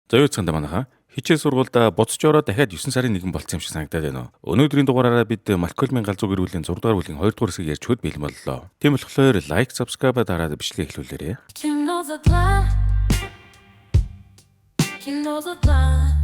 За юу цаанда манайха хичээл сургуульд буцаж ороод дахиад 9 сарын 1 болцсон юм шиг санагдаад байна. Өнөөдрийн дугаараараа бид Малкольмын галзуу гэр бүлийн 6 дугаар бүлгийн 2 дугаар хэсгийг ярьж хөт бэлэн боллоо. Тийм болохоор лайк, subscribe дараад бичлэгээ эхлүүлээрэй. You know the plan. You know the plan.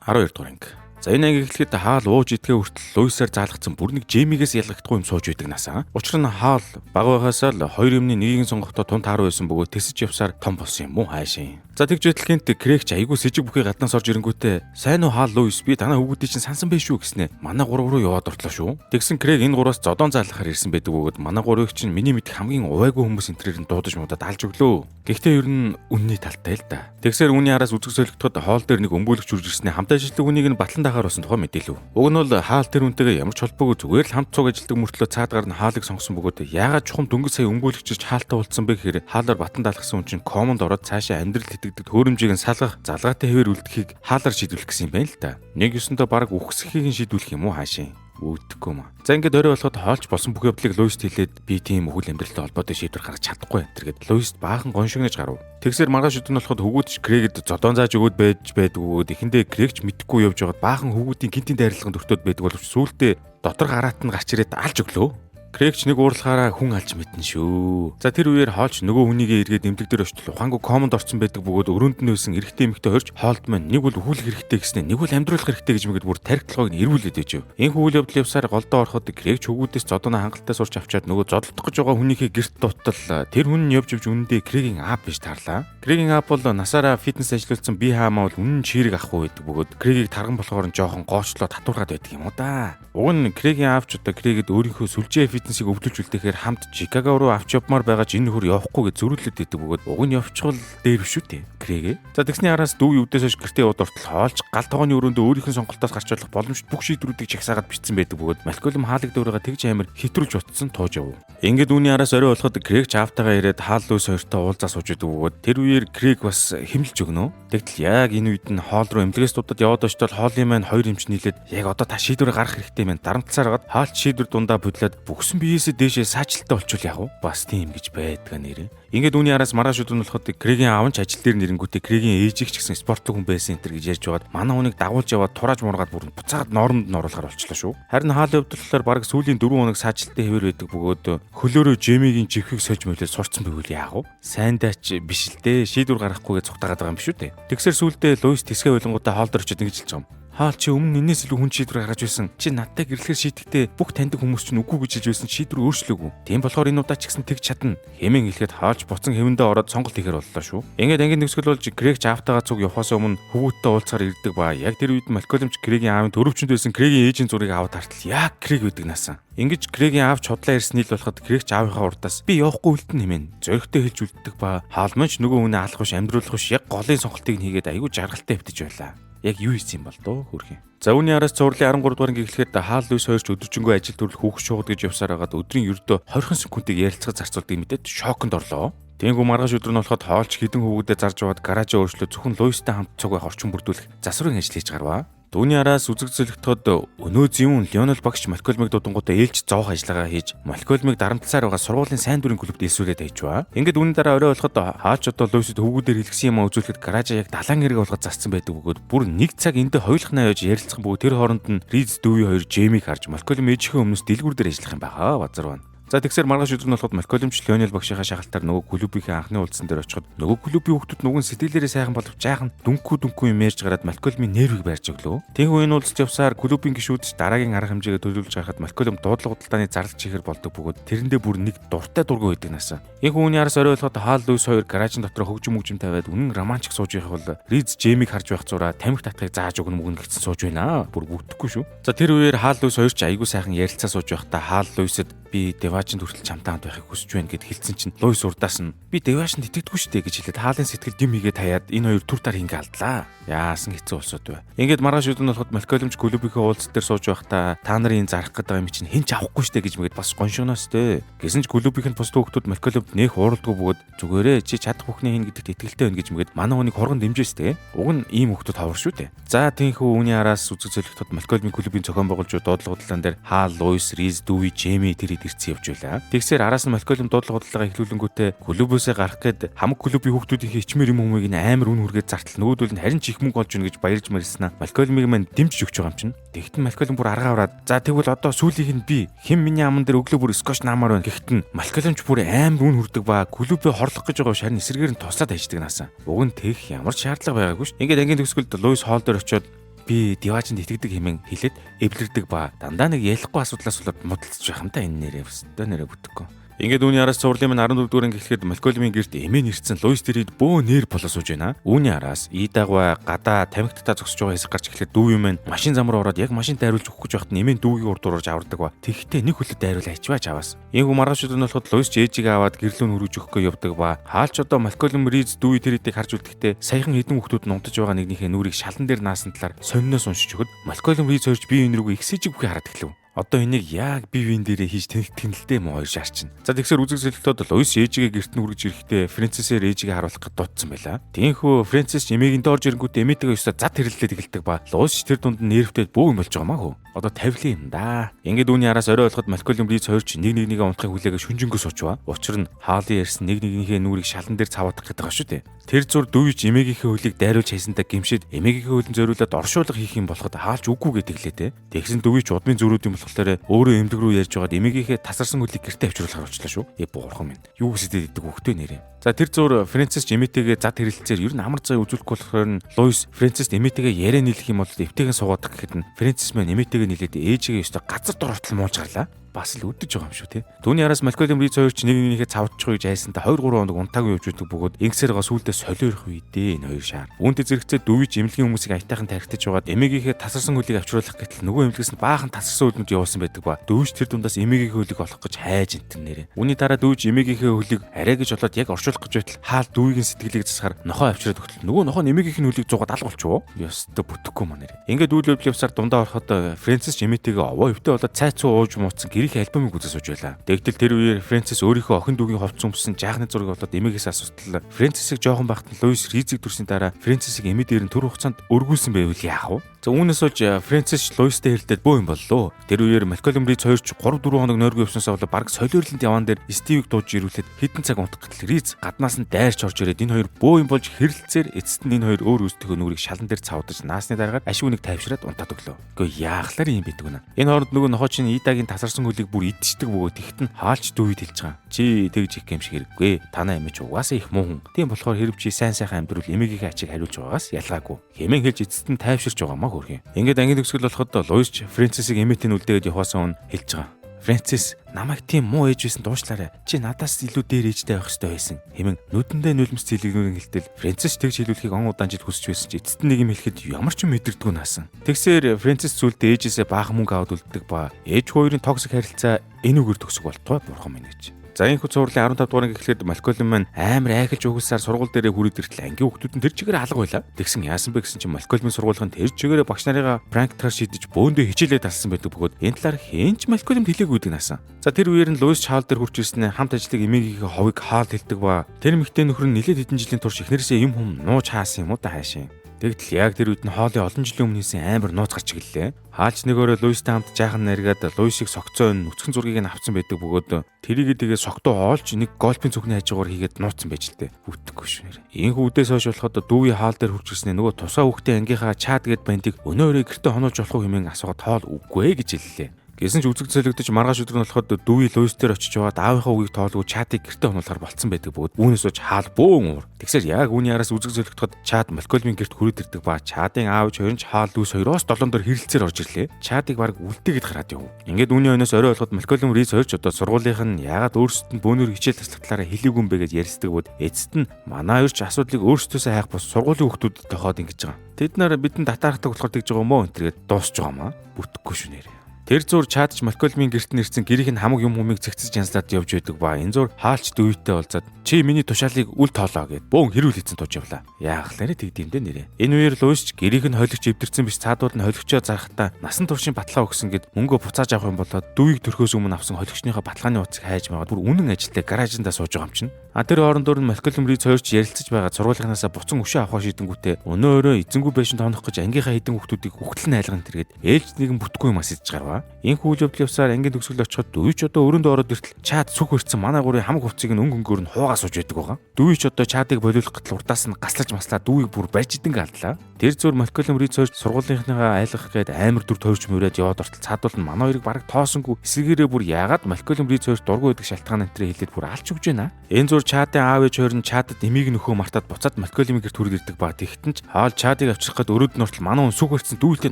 12 дугаар анги. За энэ анги эхлэхэд хаал ууж идгээ хүртэл Луисаар заалгацсан бүр нэг Жеймигээс ялгагдахгүй юм сууж байдаг насаа. Учир нь хаал баг байгаасаа л 2 юмны нэгийг сонгохдоо тун тааруу байсан бөгөөд тэсэж явсаар том болсон юм уу хаашийн. За тэгж байталхинт Крэгч айгүй сэжиг бүхий гаднаас орж ирэнгүүтээ сайн уу хаал Луис би танаа хүүхдийн чинь сансан байх шүү гэснэ. Манай 3 руу яваад ортлоо шүү. Тэгсэн Крэг энэ 3-аас зодон заалгахаар ирсэн байдаг бөгөөд манай 3-ыг чинь миний мэд хамгийн увайгүй хүмүүс энтрээр нь дуудаж муудаад алж өглөө. Гэхдээ ер нь үнний талтай л да. Тэгсээр үүний араас үзэг солигдоход хоол дээр нэг өмгөөлөгч үрж ирснээр хамт ажилладаг үнийг нь батлан дахаар болсон тухай мэдээлв. Уг нь бол хаал тэр үнтэйгээ ямар ч холбоогүй зүгээр л хамт цуг ажилладаг мөртлөө цаадгаар нь хаалыг сонгосон бөгөөд яагаад чухам дөнгөж сая өмгөөлөгчөж хаалтаа уулзсан бэ гэхээр хаалаар батан даалгасан хүн чинь комонд ороод цаашаа амьдрал хэтгдэг хөөрөмжийг нь салгах залгаатай хэвээр үлдэхийг хаалаар шийдвэрлэх гэсэн юм байна л да. Нэг ёсондоо бараг үхсхийг нь шийдвэрлэх юм уу хаашийн. Үүдхгүй юм. За ингээд орой болоход хоолч болсон бүх явдлыг Луист хэлээд би тийм өхөл амьдралтай холбоотой шийдвэр гаргаж чадахгүй энэ гэд Луист баахан гоншигнож гарав. Тэгсээр маргааш өдөр нь болоход хөвгүүдч Крэгд зодон зааж өгөөд байж байдаг бөгөөд эхэндээ Крэгч мэдхгүй явж байгаад баахан хөвгүүдийн гинтийн дайрлаганд өртөөд байдаг боловч сүүлдээ дотор гараат нь гарч ирээд алж өглөө. Крэгч нэг уурлахаараа хүн алж мэднэ шүү. За тэр үеэр хоолч нөгөө хүнийгээ эргээд эмдэг дээр очтол ухаангүй комонд орсон байдаг бөгөөд өрөөнд нь байсан эрэгтэй эмэгтэй хорж хоолд маань нэг бол өхүүлэх хэрэгтэй гэснэ нэг бол амьдруулах хэрэгтэй гэж мэгэд бүр тархилгыг нь эрүүлээд байжв. Энэ үйл явдал явсаар голдоо ороход Крэгч хөвгүүдээс зодоноо хангалттай сурч авчаад нөгөө зодолдох гэж байгаа хүнийхээ гэрт дуттал тэр хүн нь явж үнэндээ Крэгийн аав биш таарлаа. Крэгийн аав бол насаараа фитнес ажиллуулсан бие хаамаа бол үнэн чирэг ахгүй байдаг бөгөөд Крэгийг тарган болохоор нь жоохон гоочлоо татваргаад байдаг юм уу да. Уг нь Крэгийн аавч одоо Крэгд өөрийнхөө сүлжээ фитнесийг өвлөж үлдээхээр хамт Чикаго руу авч явмаар байгаа ч энэ хөр явахгүй гэж зөрүүлээд идэг бөгөөд уг нь явчихвал дээр биш үү те Крэг. За тэгсний араас дүү өвдөөс хойш гэртээ яваад ортол хоолж гал тогооны өрөөндөө өөрийнх нь сонголтоос гарч болох боломжит бүх шийдвэрүүдийг чагсаагаад бичсэн байдаг бөгөөд Малкольм хаалаг дөөрөөгөө тэгж амар хэтрүүлж утсан тууж яв. Ингээд үүний араас орой болоход Крэг чаавтайгаа ирээд хаал Луис хоёртой уулзаа сууж идэг бөгөөд тэр үеэр Крэг бас хэмлж өгнө. Тэгтэл яг энэ үед нь хоол руу эмнэлгээс дутаад яваад очтол хоолын маань хоёр эмч нийлээд яг одоо та шийдвэр гаргах хэрэгтэй мэн дарамтласаар хагаад хаалт шийдвэр дундаа бодлоод бүгсэн биеэсээ дээшээ саажилтаа болчул яах вэ? Бас тийм гэж байдгаа нэрээ. Ингээд үүний араас маргааш өдөр нь болоход Крэгийн аав нь ажил дээр нэрэнгүүтээ Крэгийн ээжийг ч гэсэн спортлог хүн байсан энэ гэж ярьж байгаад манай хүнийг дагуулж яваад турааж муургаад бүр буцаагаад нормонд нь оруулахар болчлоо шүү. Харин хаалын өвдлөлөөр баг сүүлийн 4 хоног саажилтаа хэвээр байдаг бөгөөд хөлөөрөө Жемигийн жихийг сольж мөлөө сурцсан байвал яах вэ? Сайндаач биш л дээ. Шийдвэр гаргахгүйгээ цугтаагаад байгаа юм биш үү те. Тэгсэр сүүлдээ Луис тэсгээ байлангуудаа хоол дөрчөд ингэж хэлж байгаа юм. Хаал чи өмнө энэс илүү хүн шийдвэр гаргаж байсан. Чи надтай гэрлэхээр шийдэхдээ бүх таньдаг хүмүүс чинь үгүй гэж хэлж байсан шийдвэр өөрчлөөгүй. Тийм болохоор энэ удаа ч гэсэн тэгж чадна. Хэмээн хэлэхэд хаалж буцан хэвэндээ ороод сонголт хийхээр боллоо шүү. Ингээд ангийн нөхцөл болж Крэгч аавтайгаа цуг явахаас өмнө хөвгүүдтэй уулзахаар ирдэг ба яг тэр үед Малкольм ч Крэгийн аавын төрөвчөнд байсан Крэгийн ээжийн зургийг аваад тартал яг Крэг байдаг наасан. Ингэж Крэгийн аав чудлаа ирсэн ил болоход Крэгч аавынхаа урдаас би явахгүй үлдэн хэмээн зөрөгтэй хэлж үлддэг ба хаалманч нөгөө хүнээ алах биш амьдруулах биш яг голын сонголтыг нь хийгээд аягүй жаргалтай хэвтэж байлаа. Яг юу хийсэн юм бол доо хөрхий. За үүний араас цувралын 13 дугаар анги эхлэхэд хаал Луис хоёрч өдөржингөө ажил төрөл хүүхд шуугад гэж явсаар хагаад өдрийн ердөө 20 секундыг ярилцахад зарцуулдаг мэдээд шоконд орлоо. Тэнгүү маргааш өдөр нь болоход хоолч хідэн хүүгүүдэд зарж яваад гаражаа өөрчлөө зөвхөн Луистай хамт цуг байх орчин бүрдүүлэх засварын ажил хийж гарваа. Түүний араас үзэг зөлөгтөхөд өнөө зүүн Лионел багш Малкольмыг дуудангуудаа ээлж зоох ажиллагаа хийж Малкольмыг дарамтласаар байгаа сургуулийн сайн дурын клубт элсүүлээд хайжваа. Ингээд үүний дараа орой болоход хаач одоо Луисд хөвгүүдээр хэлгсэн юм үзүүлэхэд гаражаа яг далайн хэрэг болгож засцсан байдаг бөгөөд бүр нэг цаг эндээ хоёулахнаа явж ярилцсан бөгөөд тэр хооронд нь Риз Дүүви хоёр Жеймиг харж Малкольм ээжийнхээ өмнөөс дэлгүүр дээр ажиллах юм байхаа базар байна. За тэгсэр маргааш өдөр нь болоход Малкольмч Лионел багшийнхаа шахалтаар нөгөө клубийнхээ анхны уулзсан дээр очиход нөгөө клубийн хүүхдүүд нүгэн сэтгэлээрээ сайхан боловч жаахан дүнхүү юм ярьж гараад Малкольмын нервийг барьж өглөө. Тэнгүү энэ уулзалт явсаар клубийн гишүүдч дараагийн арга хэмжээгээ төлөвлөж гарахад Малкольм дуудлага худалдааны зарлж чихэр болдог бөгөөд тэрэндээ бүр нэг дуртай дургүй байдаг насаа. Яг үүний араас орой болоход хаал Луис хоёр гаражин дотор хөгжим тавиад үнэн романтик сууж явах бол Риз Жеймиг харж байх зураа тамхи татхыг зааж өгнө мөгн гэсэн сууж байна. Бүр бүгдэхгүй шүү. За тэр үеэр хаал Луис хоёр ч айгүй сайхан ярилцаа сууж байхдаа хаал Луисэд би Деважинд хүртэл чамтай хамт байхыг хүсэж байна гэд хэлсэн чинь Луис урдаас нь би Деважинд итгэдэггүй шүү дээ гэж хэлээд хаалын сэтгэл гим хийгээд хаяад энэ хоёр түр тар хингээ алдлаа. Яасан хэцүү болсод бай. Ингээд маргааш өдөр нь болоход Малкольмч клубийнхээ уулзалт дээр сууж байхдаа та нарын зарах гэдэг юм чинь хэн ч авахгүй шүү дээ гэж мэгэд бас гоншигноос дээ. Гэсэн ч клубийнх нь бус хүүхдүүд Малкольмд нэх ууралдгүй бөгөөд зүгээрээ чи чадах бүхний хин гэдэгт итгэлтэй байна гэж мэгэд манай хүнийг хоргон дэмжээс дээ. Уг нь ийм хүүхдүүд ховор шүү дээ. За тийхүү үүний араас үзэг зөлөгтөд Малкольмын клубийн зохион байгуулж дуудлага худалдаан дээр хаал Луис, Риз, Дүүви, Жейми тэр хэлээд ирсэн явж байлаа. Тэгсээр араас нь Малкольм дуудлага бодлогоо эхлүүлэнгүүтээ клубөөсөө гарах гээд хамаг клубийн хүүхдүүдийн ичмэр юм хүмүүсийг амар үн хүргээд зартал нөгөөдөл нь харин ч их мөнгө олж өгнө гэж баярлж мэрснаа Малкольмыг мань дэмжиж өгч байгаа юм чинь. Тэгтэн Малкольм бүр аргаа аваад за тэгвэл одоо сүүлийнх нь би хэн миний аман дээр өглөө бүр скотч наамаар байна гэхтэн Малкольм ч бүр амар үн хүрдэг ба клубээ хорлох гэж байгаа шарн эсрэгээр нь туслаад хайждаг наасан. Уг нь тэгэх ямар ч шаардлага байгаагүй ш. Ингээд ангийн төгсгөлд Луис Холл дээр очиод би Диважинд итгэдэг хэмээн хэлээд эвлэрдэг ба дандаа нэг ялахгүй асуудлаас болоод муудалцж байх юм та энэ нэрээ өстөө нэрээ бүтэхгүй. Ингээд үүний араас цувралын 14 дугаар анги эхлэхэд Малкольмийн гэрт эмээ нэрсэн Луис Тэрид бөө нэр болоо сууж байна. Үүний араас Идагва гадаа тамхитаа зогсож байгаа хэсэг гарч эхлээд дүү юм машин зам руу ороод яг машинтаа хариулж өгөх гэж байхад эмээ дүүгийн урд дуурж авардаг ба. Тэгэхдээ нэг хүлэд дайруулж ачваач аваас. Иймгүй маргаашууд нь болоход Луис ээжигээ аваад гэрлүүн хөрөж өгөхгүй явдаг ба. Хаалч одоо Малкольм Риз дүү Тэридийг харж үлдэхдээ саяхан хэдэн хүүхдүүд нунтаж байгаа нэгнийхээ нүрийг шалан дээр наасан талаар сонноос уншиж өгöd Малкольм Риз хоёрч бие биенээ рүү ихсэж бүхий хараад эхлэв. Одоо энийг яг бие биен дээрээ хийж тэнэлтэй юм хоёр шаарчин. За тэгсэр үзэг зөвлөлтөд Луис ээжигээ гэрт нь үргэж ирэхдээ Фрэнсисээр ээжигээ харуулах гэж дуудсан байла. Тиймхүү Фрэнсис эмээгийн доор ирэнгүүт эмээтэйгээ өстө зад хэрэлдээд эхэлдэг ба Луис тэр дунд нь нервтэй бөө юм болж байгаа маа хөө. Одоо тавилын юм да. Ингээд үүний араас орой болоход Малкольм Риз хоёр ч нэг нэгнийгээ унтахыг хүлээгээ шүнжэнгөө суучваа. Учир нь хаалын ярьсан нэг нэгнийхээ нүрийг шалан дээр цаваадах гэдэг байгаа шүү дээ. Тэр зур дүүж эмээгийнхээ хөлийг дайруулж хайсантаа гимшээд эмээгийнхээ хөлн зориулаад оршуулга хийх юм болоход хаалж үгүй гэдэг лээ те. Тэгсэн дүүж удмын зөрүүд юм болохоор өөрөө эмдэг рүү ярьж байгаад эмээгийнхээ тасарсан хөлийг гэртээ авчруулахаар болчлаа шүү. Буурхан минь. Юу гэсэд иддэг хөхтэй нэрээ. За тэр зур Фрэнсис эмээтэйгээ зад хэрэлцээр ер нь амар зай үзүүлэхгүй болохоор нь Луис Фрэнсист эмээтэйгээ яриа нийлэх юм бол эвтэйгэн суугадаг гэхэд нь Фрэнсис маань эмээтэйгээ нийлээд ээжигээ өстө газар дор муулж гарлаа. Бас л үдэж байгаа юм шүү те. Түүний араас Малкольм Риз хоёр ч нэг нэгнийхээ цавдчих гэж айсантаа 2 3 хоног унтаагүй явж байдаг бөгөөд ингэсээр сүүлдээ солиорох үедээ энэ хоёр шаар. Үүнтэй зэрэгцээ дүүж эмнэлгийн хүмүүсийг аятайхан тархитаж байгаад эмээгийнхээ тасарсан хөлийг авчруулах гэтэл нөгөө эмнэлгээс нь баахан тасарсан хөлнүүд явуулсан байдаг ба. Дүүж тэр дундаас эмээгийнхээ хөлийг олох гэж хайж энтэн нэрээ. Үүний дараа дүүж эмээгийнхээ хөлийг арай гэж болоод яг оршуулах гэж байтал хаал дүүгийн сэтгэлийг засахаар нохоо авчираад өгтөл нөгөө нохоо эмээгийнх нь хөлийг зугаад алга болчихвоо. Ёстой бүтэхгүй маа нэрээ. Ингээд үйл явдлаар дундаа ороход Фрэнсис эмээтэйгээ овоо өвтө болоод цайцуу ууж мууцсан гэрийнх альбомыг үзэж байлаа. Тэгтэл тэр үеэр Фрэнсис өөрийнхөө охин дүүгийн ховц өмсөн жаахны зургийг болоод эмээгээс асуустал Фрэнсисийг жоохон байхад нь Луис Ризийг дүрсний дараа Фрэнсисийг эмээ дээр нь түр хугацаанд өргүүлсэн байвал яах вэ? За үүнээс олж Фрэнсис Луистэй хэрэлдээд бөө юм боллоо. Тэр үеэр Малкольм Риз хоёр ч 3 4 хоног нойргүй явснасаа болоо баг солиорлолт яваан дээр Стивийг дууж ирүүлээд хэдэн цаг унтах гэтэл Риз гаднаас нь дайрч орж ирээд энэ хоёр бөө юм болж хэрэлцээр эцэст нь энэ хоёр өөр өөрсдийнхөө нүрийг шалан дээр цавдаж наасны дараагаар ашиг үнийг тайвшраад унтаад өглөө. Гэхдээ яахлаар юм бийдэг вэ? Энэ хооронд нөгөө нохоочин Идагийн тасарсан хөлийг бүр идчихдэг бөгөөд тэгт нь хаалч дүүид хэлж байгаа. Чи тэгж их юм шиг хэрэггүй. Танаа эмч угаасаа их муу хүн. Тийм болохоор хэрв чи сайн сайхан амьдрал эмээгийнхээ ачийг хариулж байгаас ялгаагүй. Хэмээн хэлж эцэст нь тайвширч байгаа маа хөрхий. Ингээд ангийн төгсгөл болоход Луис Фрэнсисийг эмээтэй үлдээгээд явахаасаа хэлж байгаа. Фрэнсис намайг тийм муу ээж байсан дуушлаарай. Чи надаас илүү дээр ээжтэй байх ёстой байсан. Хэмээн нүдэндээ нулимс зэлгүүрийн хэлтэл Фрэнсис тэгж хэлүүлэхийг он удаан жил хүсэж байсан ч эцэст нэг юм хэлэхэд ямар ч юм мэдэрдэггүй наасан. Тэгсээр Фрэнсис сүлдээ ээжээсээ баахан мөнгө аваад үлддэг ба ээж хоёрын токсик харилцаа энэ үгээр төгсөх болтугай бурхан минь гэж. За энэ хүү цувралын 15 дугаар гэхлээр Малкольм маань амар айхалж угсаар сургууль дээрээ хүрээд иртэл ангийн хүүхдүүд нь тэр чигээр алга байла. Тэгсэн яасан бэ гэсэн чинь Малкольмын сургуулийн тэр чигээрээ багш нарыгаа пранктаар шийдэж бөөндөө хичээлээ талсан байдаг бөгөөд энэ талаар хэнч Малкольмд хэлээгүй гэдэг наасан. За тэр үеэр нь Луис Хаал дээр хурж ирсэн хамт ажилладаг эмээгийнхээ ховыг Хаал хэлдэг ба тэр эмэгтэй нөхөр нь нэлээд хэдэн жилийн турш эхнэрээсээ юм хүм нууж хаасан юм уу да хаашийн. Тэгтэл яг тэр үед нь Хоолын олон жилийн өмнөөсөн амар нууц гарч ирлээ. Хаалч нөгөөрөө Луистай хамт жаахан наргаад Луисыг согцоон нүцгэн зургийг нь авсан байдаг бөгөөд тэрийг тэгээ согтоо оолж нэг гольфын цүхний хажуугаар хийгээд нууцсан байж л дээ. Бүтггүй шүү нэр. Ийхүү үдээс хойш болоход дүүгийн Хаал дээр хурж ирснээр нөгөө тусгай хүүхдээ ангийнхаа чаад гээд бандыг өнөөрөө гэртээ хонооч болох уу хэмээн асуугаад Хоол үгүй гэж хэллээ. Гэсэн ч үзэг зөлөгдөж маргааш өдөр нь болоход дүүи Луис дээр очиж яваад аавынхаа үгийг тоолгүй чатыг гэртээ хонуулахар болцсон байдаг бөгөөд үүнээс ч Хаал бөөн уур. Тэгсээр яг үүний араас үзэг зөлөгдөхөд чад Малкольмийн гэрт хүрээд ирдэг ба чадын аавч хоёрын ч Хаал Луис хоёроос 7 дор хэрэлцээр орж ирлээ. Чадыг баг үлдээгээд гараад яв. Ингээд үүний өнөөс орой болоход Малкольм Риз хоёрч одоо сургуулийнх нь яагаад өөрсдөд нь бөөнөр хичээл таслах талаараа хэлээгүй юм бэ гэж ярьцдаг бод эцэст нь манай хоёрч асуудлыг өөрсдөөсөө хайх бос сургуулийн хүүхдүүдэд тохиод ингэж байгаа. Тэд нар бидэнд татаархдаг болохоор тэгж байгаа юм уу энэ тэгээд дуусч байгаа маа. Бүтэхгүй шүү нэрээ. Тэр зур чадж Малкольмийн гэрт нэрсэн гэрийнх нь хамаг юм хүмийг цэгцэж янзлаад явж байдаг ба энэ зур Хаалч дүүйтэй уулзаад чи миний тушаалыг үл тоолоо гэд бөөн хэрүүл хийцэн тууж явлаа. Яахлаарэ тэгдэм дээ нэрээ. Энэ үеэр Луис гэрийнх нь холигч эвдэрсэн биш цаадууд нь холигчоо зарахтаа насан туршийн баталгаа өгсөн гэд мөнгө буцааж авах юм болоод дүүийг төрхөөс өмнө авсан холигчныхаа баталгааны утсыг хайж магаад бүр үнэн ажилтаа гаражиндаа сууж байгаа юм чинь. Тэр хоорондоор нь Малкольм Риз хоёрч ярилцаж байгаа сургуулийнхнаасаа буцан өшөө авах шийдэнгүүтээ өнөө өрөө эзэнгүй байшин тоонох гэж ангийнхаа хэдэн хүүхдүүдийг үхтэл нь айлган тэргээд ээлж нэгэн бүтггүй юм асэж гарав. байгаа. Энэхүү үйл явдлын явсаар ангийн төгсгөл очиход дүү ч одоо өрөөндөө ороод иртэл чад сүх өрцөн манай гурийн хамаг хувцсыг өнгөнгөөр нь хуугаа сууж байдаг байгаа. Дүү ч одоо чадыг болиулах гатал урдаас нь гаслаж маслаа дүүийг бүр барьж идэнг алдлаа. Тэр зур Малкольм Риц хоёр сургуулийнхныгаа айлгах гээд амар дүр тойрч мөрөөд яваад ортол цаадуул нь манай хоёрыг бараг тоосонгүй эсвэгээрээ бүр яагаад Малкольм Риц хоёр дургу байдаг шалтгаан энэ хэлээд бүр алж өгч байна. Энэ зур чадын аав ээж хоёр нь чадад эмийг нөхөө мартаад буцаад Малкольмын гэрт хүрээд ирдэг ба тэгтэн ч хаал чадыг авчрах гээд өрөөд нь ортол манай хүн сүх өрцөн дүүлдээ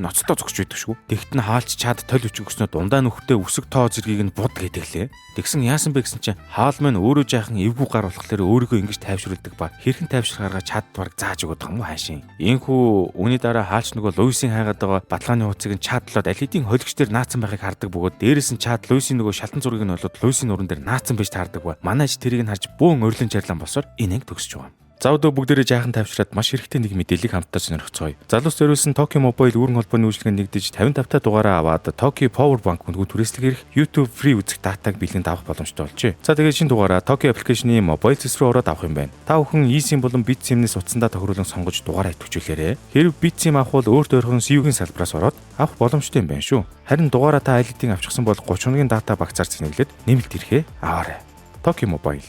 ноцтой зогсож байдаг шүү. Тэгтэн хаалч чад толь өчг өгснөө дундаа нөхөдөө үсэг тоо зэргийг нь буд гэдэглээ. Тэгсэн яасан бэ гэсэн чинь хаал маань өөрөө жаахан эвгүй гар болохоор өөрийгөө ингэж тайвшруулдаг ба хэрхэн тайвшрахаараа чад бараг зааж өгöd байгаа юм уу хаашийн. Ийхүү үүний дараа хаалч нөгөө Луисийн хайгаад байгаа баталгааны хуцыг нь чадлаад аль хэдийн холигч дээр наацсан байхыг хардаг бөгөөд дээрээс нь чад Луисийн нөгөө шалтан зургийг нь олоод Луисийн нуран дээр наацсан байж таардаг ба манай ич тэрийг нь харж бөөн өрлөн жарлан босоор инээг төгсөж байгаа. За одоо бүгдээрээ жаахан тайвшраад маш хэрэгтэй нэг мэдээллийг хамтдаа сонирхцгоё. Залуус зориулсан Tokyo Mobile үүрэн холбооны үйлчилгээнд нэгдэж 55 та дугаараа аваад Tokyo Power Bank мөнгө түрээслэх эрх YouTube Free үзэх датаг бэлгэнд авах боломжтой болжээ. За тэгээд шинэ дугаараа Tokyo application-ы mobile зэс рүү ороод авах юм байна. Та бүхэн eSIM болон BitSIM-нээс утсандаа тохируулан сонгож дугаараа идэвхжүүлээрэй. Хэрв BitSIM авах бол өөртөө ойрхон CU-гийн салбараас ороод авах боломжтой юм байна шүү. Харин дугаараа та айлтыг авчихсан бол 30 хоногийн дата багцаар цэнэглээд нэмэлт ирэхээ аваарай. Tokyo Mobile.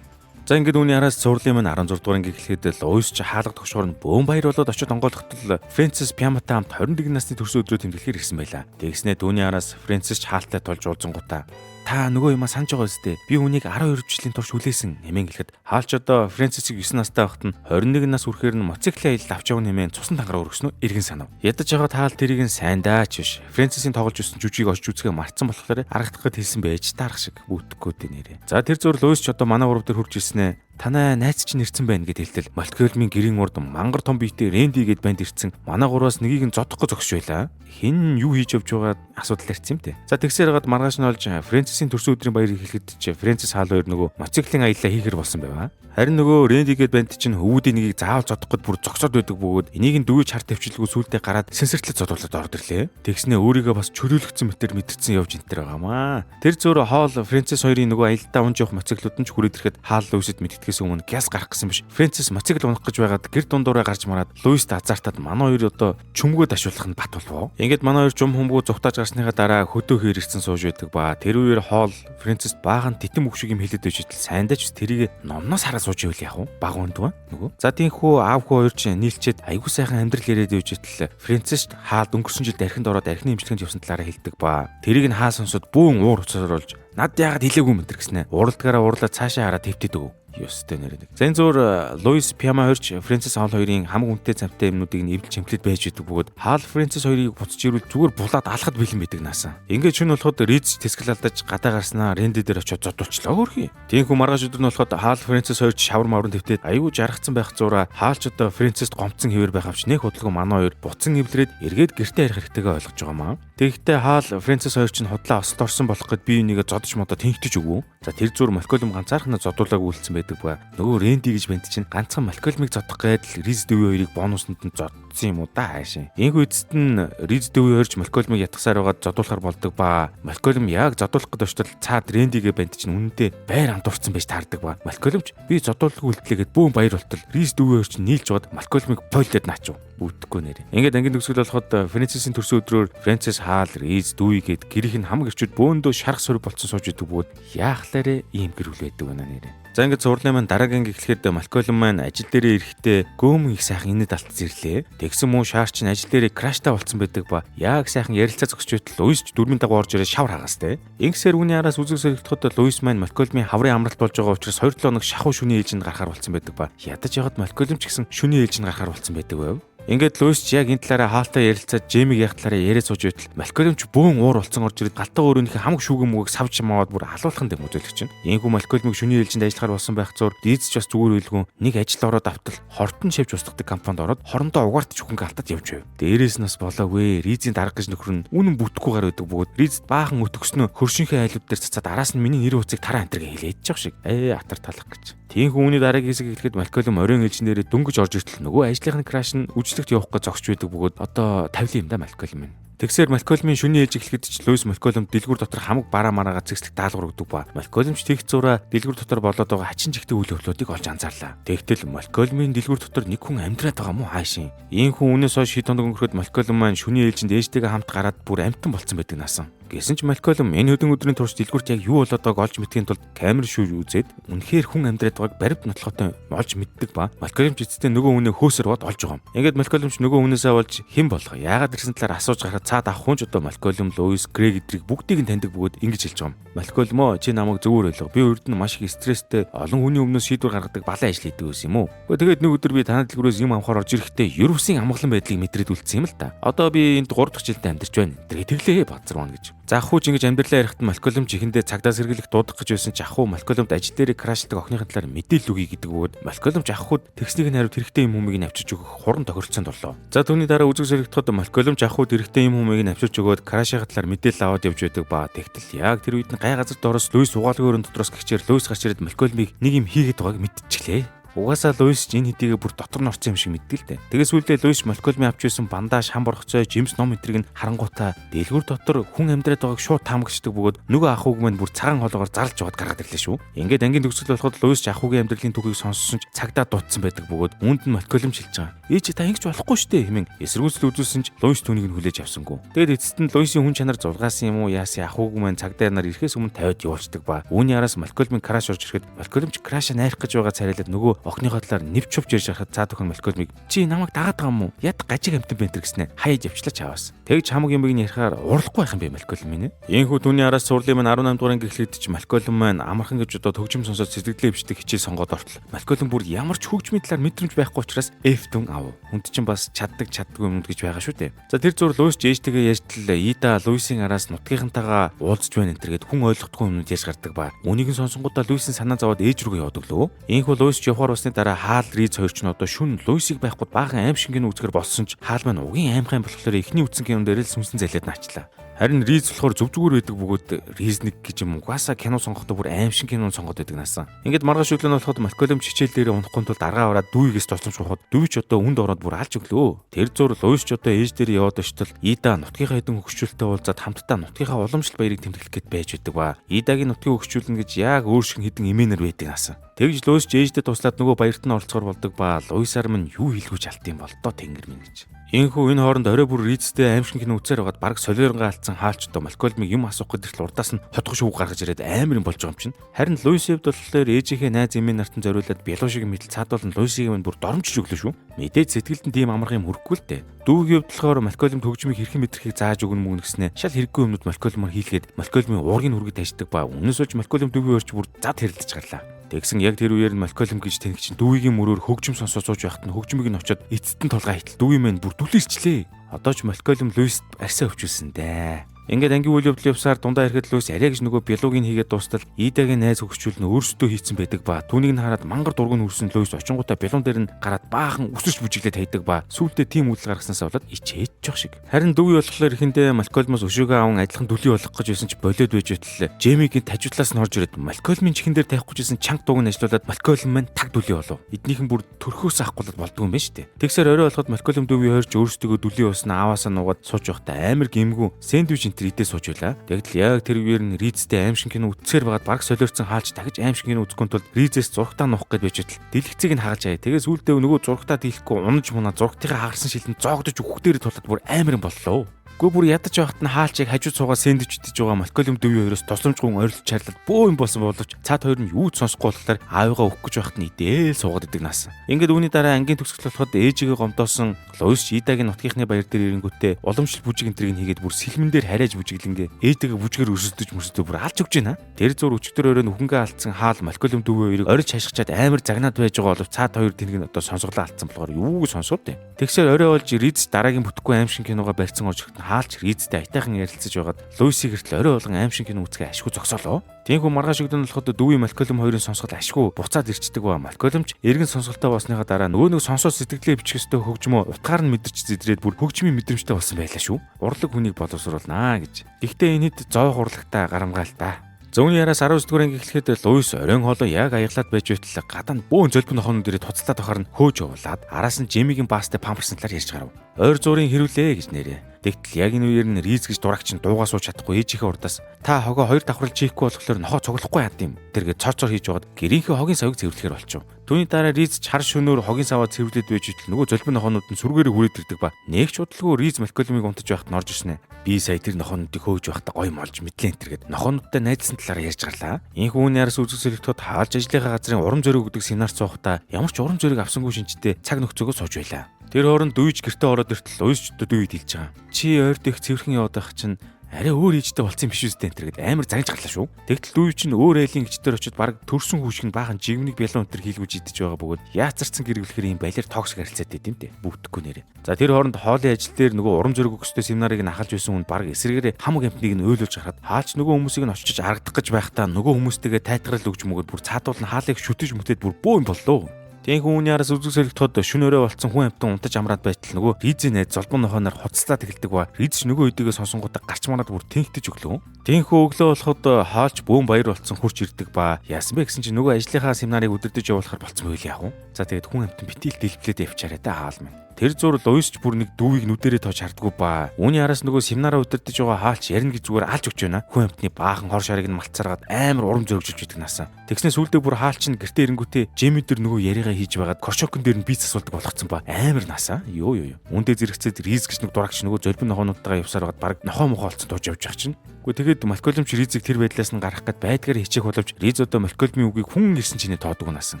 За ингээд үүний араас цуурлын маань 16 дугаар анги эхлэхэд Луис ч хаалга тогшоор нь бөөн баяр болоод очиж онгойлготол Фрэнсис Пьяматай хамт 21 насны төрсөн өдрөө тэмдэглэхээр ирсэн байлаа. Тэгснэ түүний араас Фрэнсис ч хаалттай тулж уулзангуудаа та нөгөө юмаа санаж байгаа үстэй. Би үнийг 12 жилийн турш хүлээсэн нэмэн гэлэхэд хаалч одоо Фрэнсисийг 9 настай байхад нь 21 нас хүрэхээр нь мотоциклын аялалд авч явах нэмэн цусан тангараа өргөснө эргэн санав. Ядаж байгаа таал тэрийг нь сайн даач биш. Фрэнсисийн тоглож өссөн жүжиг очиж үзэхээ мартсан болохоор аргахдахад хэлсэн байж таарах шиг бүтггүй дээ нэрээ. За тэр зур Луис ч одоо манай гурав дээр хурж ирсэн ээ. Танай найз чинь ирсэн байна гэд хэлтэл Малкольмын гэрийн урд мангар том биетэй Рэнди гэд банд ирсэн. Манай гураас нэгийг нь зодохгүй зогсож байла. Хин юу хийж явж байгаа асуудал ярьсан юм те. За тэгсээр гад маргааш нь олж Фрэнсисийн төрсөн өдрийн баярыг хэлэхэд чи Фрэнсис хаал хоёр нөгөө мотоциклын аяллаа хийхэр болсон байваа. Харин нөгөө Рэнди гэд банд чинь хөвүүдийн нэгийг заавал зодоход бүр зогсоод байдаг бөгөөд энийг нь дүүж харт төвчлгүй сүултээ гараад сэнсэртлээ зодуулаад орд ирлээ. Тэгснээ өөрийгөө бас чөлөөлөгцсөн мэтэр мэдэрсэн явж энтер байгаамаа. Тэр зөөр хоол Фрэнсис хоёрын нөгөө аялдаа унж явах мотоциклууд нь ч хүрээд ирэхэд хаал Луисэд мэдтгэхээс өмнө гяс гарах гэсэн биш. Фрэнсис мотоцикл унах гэж байгаад гэр дундуураа гарч мараад Луист азартаад манай хоёр одоо чөмгөө дашуулах нь бат болов. Ингээд манай хоёр жум хүмбүү зүгтааж гарсныхаа дараа хөдөө хээр ирсэн сууж байдаг ба тэр үеэр хоол Фрэнсис баахан титэм өгшиг юм хэлээд байж итэл сайндаач тэрийг номноос хараа сууж ивэл яах вэ? Баг ундваа нөгөө. За тийхүү аавхуу хоёр ч нийлчээд айгуу сайхан амьдрал яриад байж итэл Фрэнсис хаалд өнгөрсөн жилд архинд ороод архины эмчилгээнд явсан талаараа хэлдэг ба тэрийг нь хаа сонсоод бүүн уур уцаарлуулж над яагаад хэлээгүй мэтэр гэснэ. Уралдгаараа уурлаад цаашаа хараад твтээд өг. Ёстой нэрэг. За энэ зур Луис Пьяма хоёрч Фрэнсис хаал хоёрын хамаг үнэтэй цамтай юмнуудыг нь эвдэл чимхлээд байж идэг бөгөөд хаал Фрэнсис хоёрыг буцаж ирвэл зүгээр булаад алхад бэлэн байдаг наасан. Ингээд шөнө болоход Риз тэсгэл алдаж гадаа гарснаа Рэнди дээр очиод зодуулчлаа хөрхий. Тиймхүү маргааш өдөр нь болоход хаал Фрэнсис хоёрч шавар маврын твтээд аюу жаргацсан байх зураа хаалч одоо Фрэнсист гомцсон хэвээр байх авч нэг худлгүй манай хоёр буцан эвлэрээд эргээд гэртээ ярих хэрэгтэйгээ ойлгож байгаамаа. Тэгэхдээ хаал Фрэнсис хоёрч нь худлаа осолд орсон болох гэд би энийг зодож модоо тэнхтэж өгөө. За тэр зур Малкольм ганцаархнаа зодуулааг үйлцсэн байдаг ба нөгөө Рэнди гэж банд чинь ганцхан Малкольмыг зодох гээд Риз Дэви хоёрыг бонуснд нь зодсон юм уу да хаашаа. Энэхүү эцэст нь Риз Дэви хоёрч Малкольмыг ятгасаар байгаад зодуулахар болдог ба Малкольм яг зодуулах гэж очтол цаад Рэндигээ банд чинь үнэндээ байр амдурцсан байж таардаг ба Малкольмч би зодуулах үйлдэлгээд бүүн баяр болтол Риз Дэви хоёрч нийлж бод Малкольмыг пойлдод наачв. Бүтггүй нэрээ. Ингээд ангийн төгсгөл болоход Фрэнсисийн төрсөн өдрөөр Фрэнсис хаал Риз Дэви гээд гэрийнх нь хамаг ирчүүд бөөндөө шарах сөрөг болцсон сууж идэг бөгөөд яахлаарэ ийм гэр бүл байдаг байна нэрээ. За ингээд зурлын маань дараагийн анги эхлэхэд Малкольм маань ажил дээрээ ирэхдээ гөөмөн их сайхан инэд алтц ирлээ. Тэгсэн муу шаар чинь ажил дээрээ краштай болцсон байдаг ба яг сайхан ярилцаа зогсож байтал Луис ч дөрмийн дагуу орж ирээ шавар хагастай. Ингэсээр үүний араас үзэг сэрэгдэхэд Луис маань Малкольмын хаврын амралт болж байгаа учраас 2-7 хоног шахуу шүний ээлжинд гарахаар болцсон байдаг ба ядаж яваад Малкольм ч гэсэн шүний ээлжинд гарахаар болцсон байдаг байв. Ингээд Луис ч яг энэ талаараа хаалтай ярилцаад Джеймиг яг талаараа яриад сууж байтал Малкольм ч бөөн уур болсон орж ирээд галтаа өөрийнхөө хамаг шүүгэн мөгөг савж маваад бүр халуулхан дэм үзүүлэгч чинь. Ийхүү Малкольмыг шүний ээлжинд ажиллахаар болсон байх зур Риз ч бас зүгээр үйлгүн нэг ажил ороод автал хортон шивж устгадаг компанид ороод хорондоо угаарт чүхэнгээ алдаад явж байв. Дээрээс нь бас болоогүй Ризийн дарга гэж нөхөр нь үнэн бүтггүй гар байдаг бөгөөд Риз баахан өтгснөө хөршинхээ айлууд дээр цацаад араас нь миний нэр хүцийг тараа антэргээ хэлээд явах шиг атар талах гэж. Тийхүү үүний дараагийн хэсэг эхлэхэд Малкольм оройн ээлжнэрээ дөнгөж орж иртэл нөгөө ажлынхны краш нь үжлэгт явах гэж зогсож байдаг бөгөөд одоо тавилын юм да Малкольм. Тэгсээр Малкольмын шүний ээлж эхлэхэд ч Луис Малкольмд дэлгүүр дотор хамаг бараа мараагаа цэгцлэг даалгавар өгдөг ба Малкольм ч тэгц зураа дэлгүүр дотор болоод байгаа хачин жигтэй үйл явдлуудыг олж анзаарлаа. Тэгтэл Малкольмын дэлгүүр дотор нэг хүн амьдраад байгаа мó хаашийн. Ийм хүн үнээс хойш хэд хоног өнгөрөхөд Малкольм маань шүний ээлжинд ээжтэйгээ хамт гараад бүр амтан болцсон байдаг наасан. Гэсэн ч Малкольм энэ хөдөн өдрийн турш дэлгүүрт яг юу болоод байгааг олж мэдхийн тулд камер шүүж үзээд үнэхээр хүн амьдраад байгааг баримт нотлохотой олж мэддэг ба Малкольм ч эцэстээ нөгөө хүнээ хөөсөр бод олж байгаа юм. Ингээд Малкольм ч нөгөө хүнээсээ болж хэн болгоо яагаад ирсэн талаар асууж гарахад цаад авах хүн ч одоо Малкольм, Луис, Грег эдрийг бүгдийг нь таньдаг бөгөөд ингэж хэлж байгаа юм. Малкольм чи намайг зөвөр ойлго. Би урд нь маш их стресстэй олон хүний өмнөөс шийдвэр гаргадаг балан ажил хийдэг байсан юм уу? Тэгээд нэг өдөр би танай дэлгүүрээс юм авахаар орж ирэхдээ ерөөсийн амгалан байдлыг мэдрээд үлдсэн юм л та. Одоо би энд 3 дахь жилдээ амьдарч байна. Тэглээ бацрван гэж. За ах хууч ингэж амьдралаа ярихад Малкольм ч ихэндээ цагдаа сэргийлэх дуудах гэж байсан ч ах хуу Малкольмд ажил дээр крашлдаг охиныхын талаар мэдээлэл өгье гэдэг бөгөөд Малкольм ч ах хууд текстийн хариуд хэрэгтэй юм хүмийг нь авчирч өгөх хуран тохиролцоонд орлоо. За түүний дараа үзэг сэргийлэхэд Малкольм ч ах хууд хэрэгтэй юм хүмийг нь авчирч өгөөд крашийн талаар мэдээлэл аваад явж байдаг ба тэгтэл яг тэр үед нь гай газар доороос Луис угаалгын өрөөнд дотроос гихчээр Луис гарч ирээд Малкольмыг нэг юм хийгээд байгааг мэдчихлээ. Угаасаа Луис ч энэ хэдийгээ бүр дотор нь орсон юм шиг мэддэг л дээ. Тэгээс үлдээ Луис Малкольмын авч ирсэн бандаж, хам борхцой, жимс ном энтрийг нь харангуйтаа дэлгүүр дотор хүн амьдраад байгааг шууд таамагчдаг бөгөөд нөгөө ах хүүг мань бүр цагаан хоолоогоор зарлж яваад гаргаад ирлээ шүү. Ингээд ангийн төгсгөл болоход Луис ч ах хүүгийн амьдралын түүхийг сонссон ч цагдаа дутсан байдаг бөгөөд үүнд нь Малкольм шилж байгаа. Ээж та ингэж болохгүй штэ хэмээн эсэргүүцэл үзүүлсэн ч Луис түүнийг нь хүлээж авсангүй. Тэгээд эцэст нь Луисын хүн чанар зулгаасан юм уу яасан ах хүүг мань цагдаа нар ирэхээс өмнө тавиад явуулцдаг ба үүний араас Малкольмын краш орж ирэхэд Малкольм ч краша найрах гэж байгаа царайлаад нөгөө охиныхоо талаар нэвч чувж ярьж харахад цаад охин Малкольмыг чи намайг дагаад байгаа юм уу? Яд гажиг амтан бэнтэр гэснэ. Хаяж явчлаач аваас. Тэгж хамаг юмыг нь ярихаар уралахгүй байх юм бэ Малкольм минь. Ийхүү түүний араас сурлын маань 18 дугаар анги эхлэхэд ч Малкольм маань амархан гэж одоо төгжим сонсоод сэтгэлдээ өвчтөг хичээл сонгоод ортол. Малкольм бүр ямар ч хөгжмийн талаар мэдрэмж байхгүй учраас F дүн ав. Хүнд чинь бас чаддаггүй юм гэж байгаа шүү дээ. За тэр зур Луис ээжтэйгээ ярьтал Ида Луисын араас нутгийнхантайгаа уулзж байна энэ төргээд хүн ойлгохгүй юмнууд яаж гардаг ба үнийг нь сонсонгуудаа Луисын санаа зовоод ээж рүүгээ явдаг лөө. Ийхүү Луис явахаар усны дараа хаал Риз хоёр ч нь одоо шүн Луисыг байхгүй баахан аим шиг кино үзэхэр болсон ч хаал маань угийн аимхан болохоор эхний үтсэн кинон дээр л сүнсэн залиад наачлаа. Харин Риз болохоор зөв зүгээр байдаг бөгөөд Ризник гэж юм угаасаа кино сонгохдоо бүр аим шиг кино сонгоод байдаг наасан. Ингээд маргааш өглөө нь болоход Малкольм хичээл дээр унахгүй тул даргаа аваад дүүгээс тусламж авахд дүү ч одоо үнд ороод бүр алж өглөө. Тэр зур Луис ч одоо ээж дээр яваад очтол Ида нутгийнхаа хэдэн хөгшүүлэлтэд уулзаад хамтдаа нутгийнхаа уламжлал баярыг тэмдэглэх гээд байж байдаг ба Идагийн нутгийг хөгшүүлнэ гэж яг өөр шиг хэдэн эмээнэр байдаг наасан. Тэгж Луис ч ээждээ туслаад нөгөө баярт нь оролцохоор болдог ба Луисаар минь юу хэлгүүч алтын бол доо тэнгэр минь гэж. Ийхүү энэ хооронд орой бүр Ризтэй аимшиг кино үзээр байгаад баг солиоронгаа алдсан хаалчдоо Малкольмыг юм асуух гэдэгт урдаас нь хотгош үг гаргаж ирээд амар юм болж байгаа юм чинь. Харин Луисэвд болохоор ээжийнхээ найз эмээ нартан зориулаад бялуу шиг мэтэл цаадуулан Луисийг минь бүр доромжиж өглөө шүү. Мэдээж сэтгэлд нь тийм амархан юм хүрэхгүй л дээ. Дүүгийн хувьд болохоор Малкольм төгжмийг хэрхэн мэдрахийг зааж өгнө мөн гэснээр шал хэрэггүй юмнууд Малкольмоор хийлгээд Малкольмын уургийг хүргэж таждаг ба үнээс олж Малкольм дүүгийн өрч бүр зад хэрэлдэж гарлаа. Тэгсэн яг тэр үеэр нь Малкольм гэж тэнэг чинь дүүгийн мөрөөр хөгжим сонсоо сууж байхад нь хөгжмийг нь очоод эцэст нь тулгаа хитл дүүгийн мэн бүр дүлэрчлээ. Одоо ч Малкольм Луист арьсаа өвчүүлсэн дээ. Ингээд ангийн үйл явдал явсаар дундаа ирэхэд Луис арай гэж нөгөө бялуугийн хийгээд дуустал Идагийн найз хөгжүүлнө өөрсдөө хийцэн байдаг ба түүнийг нь хараад мангар дургуун хүрсэн Луис очингуудаа бялуун дээр нь гараад баахан өсөж бүжиглээд хайдаг ба сүүлдээ тийм үйлдэл гаргаснаас болоод ичээж жоох шиг. Харин дүүгийн болохоор ихэндээ Малкольмоос өшөөгөө аван адилхан дүлий болох гэж байсан ч болоод байж байтал Жемигийн тажиутлаас нь орж ирээд Малкольмын чихэн дээр тавих гэжсэн чанга дууг нь ажиллуулад Малкольм маань таг дүлий болов. Эднийхэн бүр төрхөөс авахгүй л болдгүй юм байна шүү дээ. Тэгсээр орой болоход Малкольм дүүгийн хоёр ч өөрсдөө дүлий усна аваасаа нугаад сууж байхдаа амар гимгүү сэндвич энэ идээ сууж байлаа. Тэгтэл яг тэр үеэр нь Ризтэй аимшиг кино үзсээр байгаад баг солиорцсон хаалж дахиж аимшиг кино үзэхгүй тул Ризээс зургатаа нуух гэж байж байтал дэлгэцийг нь хагалж аяа. Тэгээс үлдээ нөгөө зургатаа дийлэхгүй унаж мунаа зургатыгаа хагарсан шилэн зоогдож өгөх дээр тулаад бүр амар юм боллоо. Гүр бүр ядаж байхад нь хаалчийг хажууд суугаад сэндвич идэж байгаа Малкольм дүүгийн хоёроос тусламжгүй ойрлож чарлаад бөө юм болсон боловч цаад хоёр нь юу ч сонсохгүй болохоор аавыгаа өгөх гэж байхад нь идэл суугаад идэг наасан. Ингээд үүний дараа ангийн төгсгөл болоход ээжигээ гомдоосон Луис Идагийн нутгийнхны баяр дээр ирэнгүүтээ уламжлал бүжиг энтрийг хийгээд бүр сэлмэн дээр харайж бүжиглэнгээ ээжигээ бүжгээр өсөлдөж мөрсөдөө бүр алж өгч байна. Тэр зур өчтөр өрөө нүхэнгээ алдсан хаал Малкольм дүүгийн хоёрыг орж хашгичаад амар загнаад байж байгаа боловч цаад хоёр тэнэг нь одоо сонсголоо алдсан болохоор юуг сонсоод дээ. Тэгсээр орой болж Риз дараагийн бүтэхгүй аимшиг киногоо барьсан орж ирэхэд хаалч Ризтэй айтайхан ярилцаж байгаад Луисийг гэртэл орой болгон аимшиг кино үзэхээ ашгүй зогсоолоо. Тиймгүй маргааш өглөө болоход дүүгийн Малкольм хоёрын сонсгол ашгүй буцаад ирчдэг ба Малкольм ч эргэн сонсголтоо болсныхаа дараа нөгөө нэг сонсоод сэтгэлээ бичих ёстой хөгжмөө утгаар нь мэдэрч зэдрээд бүр хөгжмийн мэдрэмжтэй болсон байлаа шүү. Урлаг хүнийг боловсруулнаа гэж. Гэхдээ энэ хэд зоог урлагтай гарамгаал та. Зүүнний араас 19 дугаар анги эхлэхэд Луис оройн хоолой яг аяглаад байж байтал гадаа бөөн зөлбөн нохоон дээрээ туцлаад ахаар нь хөөж явуулаад араас нь Жемигийн бастай памперсын талаар ярьж гарав. Ойр зуурын хэрүүлээ гэж нэрээ. Тэгтэл яг энэ үеэр нь Риз гэж дурагч нь дуугаа сууж чадахгүй ээжийнхээ урдаас та хогоо хоёр давхрал чихгүй болохоор нохоо цуглахгүй яд юм. Тэргээ цор хийж байгаад гэрийнхээ хогийн савыг цэвэрлэхээр болчих. Түүний дараа Риз чар шөнөөр хогийн саваа цэвэрлээд байж итэл нөгөө золбин нохоонууд нь сүргээрээ хүрээд ирдэг ба нэг ч удалгүй Риз Малкольмыг унтаж байхад норж ирсэн ээ. Би сая тэр нохоонуудыг хөөж байхдаа гоё молж мэдлээ энтергээд нохоонуудтай найзсан талаараа ярьж гарлаа. Энэхүү үний араас үзэгсэлэгтүүд хаалж ажлынхаа газрын урам зориг өгдөг семинар цоохта ямар ч урам зориг авсангүй шинжтэй цаг нөхцөгөө сууж байлаа. Тэр хооронд дүйж гэртээ ороод иртэл уйсчдод үйд хэлж байгаа. Чи ойрд их цэвэрхэн яваад байх чинь арай өөр ээжтэй болсон юм биш үстэй энтергээд амар загнаж гарлаа шүү. Тэгтэл дүү чинь өөр айлын гिचдэр очиод баг төрсөн хүүшиг нь баахан жигмиг бялуун өнтер хийлгүүж идэж байгаа бөгөөд яацарсан гэрвлэхээр юм балиар токсик харилцаатай юм дээ. Бүтэхгүй нэрээ. За тэр хооронд хоолын ажил дээр нөгөө урам зориг өгөхтэй семинарыг нь ахалж байсан хүн баг эсрэгээрээ хамаг амтныг нь өөлүүлж харахад хаалч нөгөө хүмүүсийг нь очиж харагдах гэж байхдаа нөгөө хүмүүстэйгээ тайтгарал өгч мөгөд бүр цаадуул нь хаалыг шүтэж мүтэд бүр бөө юм боллоо. Тэнхүү үний араас үзэгсэлэгтүүд шөнөөрөө болцсон хүн амтан унтаж амраад байтал нөгөө Ризийн найз золбон нохооноор хуцлаад эхэлдэг ба Риз нөгөө үдийгээ сонсонгуудаа гарч манаад бүр тэнхтэж өглөө. Тэнхүү өглөө болоход хаалч бөөн баяр болцсон хурч ирдэг ба яасан бэ гэсэн чинь нөгөө ажлынхаа семинарыг өдөрдөж явуулахар болцсон байл яах вэ? За тэгээд хүн амтан битил дэлбэлээд явчаарай та хаал минь. Тэр зур Луисч бүр нэг дүүгийг нүдэрээ тоож хардггүй ба үүний араас нөгөө семинараа өдөрдөж байгаа хаалч ярина гэж зүгээр алж өгч байна. Хүн амтны баахан хор шарыг нь малцаргаад амар урам зоригжүүлж идэг насаа. Тэгснээс үлдээ бүр хаалч нь гэртээ ирэнгүүтээ Жеми дэр нөгөө яриагаа хийж байгаад коршокон дээр нь бийц асуулдаг болгоцсон ба амар насаа. Юу. Үндэ зэрэгцээд Риз гэж нэг дурагч нөгөө золбин нохоонуудтайгаа явсаар байгаад баг нохоо мохоо олцсон тууж явж байгаа чинь. Тэгэхэд Малкольм ч Ризийг тэр байдлаас нь гарах гээд байдгаар хичээх боловч Риз одоо Малкольмийн үгийг хүн ирсэн чинээ тоодог насан.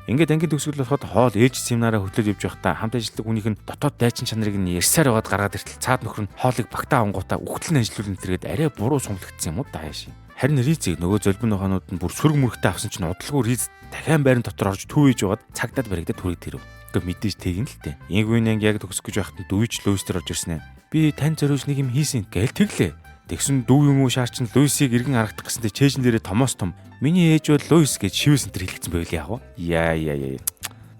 Ингээд ангийн төгсгөл болоход хоол ээлж семинараа хөтлөж явж байхдаа хамт ажилладаг хүнийх нь дотоод дайчин чанарыг нь ярьсаар байгаад гаргаад иртэл цаад нөхөр нь хоолыг багтаа онгуудаа үхтэл нь ажиллуулна тэргээд арай буруу сумлагдсан юм уу дааш. Харин Ризийг нөгөө золбин нохоонууд нь бүр сүрэг мөрөгтэй авсан чинь удалгүй Риз дахиад байран дотор орж түүж байгаад цагдаад баригдаад хүрээд тэрв. Гэхдээ мэдээж тэгин л дээ. Ингийн яг төгсөх гэж байхад дүйч Луистер орж ирсэн ээ. Би тань зориулж нэг юм хийсэн гээл тэглээ. Тэгсэн дүү юм уу шаарчин Луисийг иргэн харагдах гэсэнтэй чэйжэн дээрээ томоос том. Миний ээж бол Луис гэж шивээс энэ хэлгэцэн байл яах вэ? Яа.